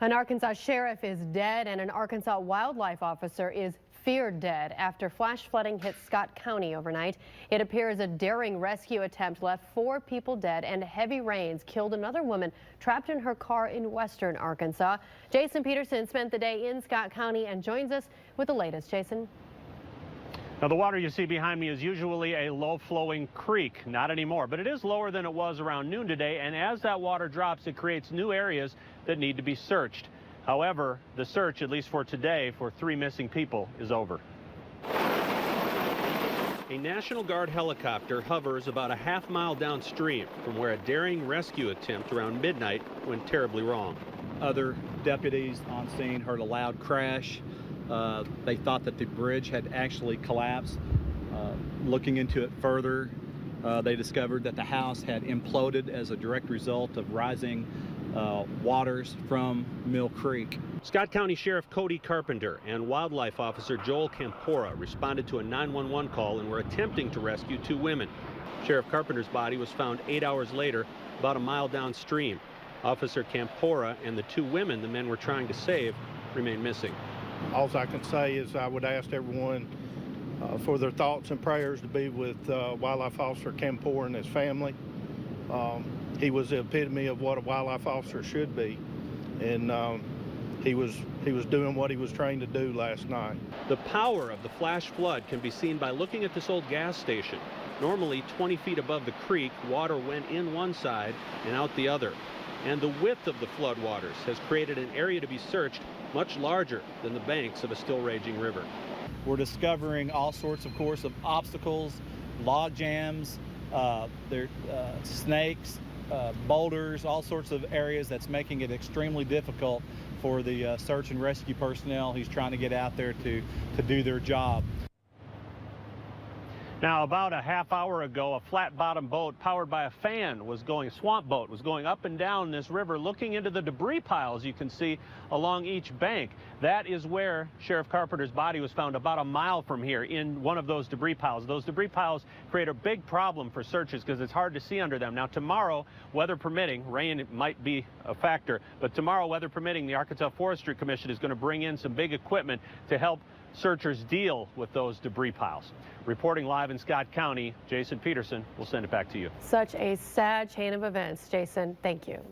An Arkansas sheriff is dead and an Arkansas wildlife officer is feared dead after flash flooding hit Scott County overnight. It appears a daring rescue attempt left 4 people dead and heavy rains killed another woman trapped in her car in western Arkansas. Jason Peterson spent the day in Scott County and joins us with the latest. Jason. Now, the water you see behind me is usually a low-flowing creek. Not anymore, but it is lower than it was around noon today, and as that water drops, it creates new areas that need to be searched. However, the search, at least for today, for 3 missing people is over. A National Guard helicopter hovers about a half-mile downstream from where a daring rescue attempt around midnight went terribly wrong. Other deputies on scene heard a loud crash. They thought that the bridge had actually collapsed. Looking into it further, they discovered that the house had imploded as a direct result of rising waters from Mill Creek. Scott County Sheriff Cody Carpenter and Wildlife Officer Joel Campora responded to a 911 call and were attempting to rescue 2 women. Sheriff Carpenter's body was found 8 hours later, about a mile downstream. Officer Campora and the 2 women the men were trying to save remain missing. All I can say is I would ask everyone for their thoughts and prayers to be with Wildlife Officer Campora and his family. He was the epitome of what a wildlife officer should be, and he was doing what he was trained to do last night. The power of the flash flood can be seen by looking at this old gas station. Normally 20 feet above the creek, water went in one side and out the other. And the width of the floodwaters has created an area to be searched much larger than the banks of a still raging river. We're discovering all sorts, of course, of obstacles, log jams, snakes, boulders, all sorts of areas that's making it extremely difficult for the search and rescue personnel who's trying to get out there to do their job. Now, about a half hour ago, a flat-bottom boat powered by a fan swamp boat was going up and down this river looking into the debris piles you can see along each bank. That is where Sheriff Carpenter's body was found, about a mile from here, in one of those debris piles. Those debris piles create a big problem for searchers because it's hard to see under them. Now, tomorrow, weather permitting, rain might be a factor, but tomorrow, weather permitting, the Arkansas Forestry Commission is going to bring in some big equipment to help searchers deal with those debris piles. Reporting live in Scott County, Jason Peterson. We'll send it back to you. Such a sad chain of events, Jason. Thank you.